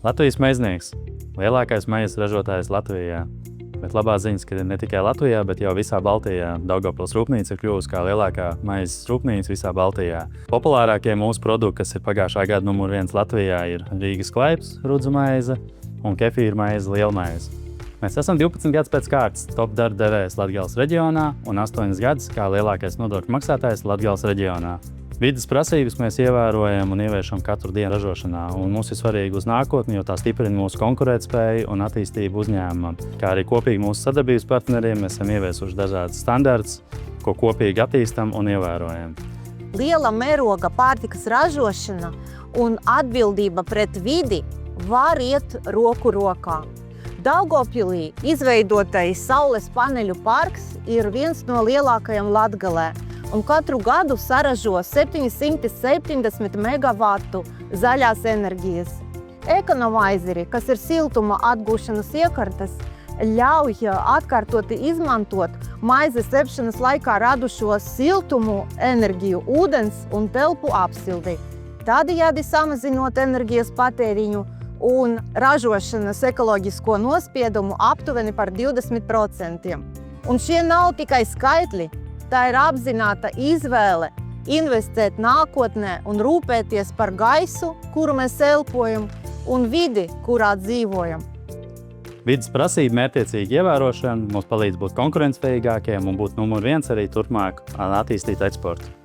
Latvijas maiznieks – lielākais maizes ražotājs Latvijā. Bet labā ziņas, ka ne tikai Latvijā, bet jau visā Baltijā. Daugavpils rūpnīca ir kļuvusi kā lielākā maizes rūpnīca visā Baltijā. Populārākie mūsu produkti, kas ir pagājušā gada numur 1 Latvijā, ir Rīgas klaips, rudzu maize un kefīra maize, lielmaize. Mēs esam 12 gadus pēc kārtas top darba devējs Latgales reģionā un 8 gadus kā lielākais nodokļu maksātājs Latgales reģionā. Vides prasības mēs ievērojam un ieviešam katru dienu ražošanā, un mums ir svarīgi uz nākotni, jo tā stiprina mūsu konkurētspēju un attīstību uzņēmumam. Kā arī kopīgi mūsu sadarbības partneriem mēs esam ieviesuši dažādas standartus, ko kopīgi attīstam un ievērojam. Liela mēroga pārtikas ražošana un atbildība pret vidi var iet roku rokā. Daugavpilī izveidotais saules paneļu parks ir viens no lielākajiem Latgalē. Un katru gadu saražo 770 megavatu zaļās enerģijas. Ekonovaizeri, kas ir siltuma atgūšanas iekartas, ļauj atkārtoti izmantot maizes cepšanas laikā radušo siltumu enerģiju, ūdens un telpu apsildi. Tādējādi samazinot enerģijas patēriņu un ražošanas ekoloģisko nospiedumu aptuveni par 20%. Un šie nav tikai skaitļi. Tā ir apzināta izvēle investēt nākotnē un rūpēties par gaisu, kuru mēs elpojam, un vidi, kurā dzīvojam. Vides prasību mērķtiecīga ievērošana mums palīdz būt konkurētspējīgākiem un būt numur 1 arī turpmāk attīstīt eksportu.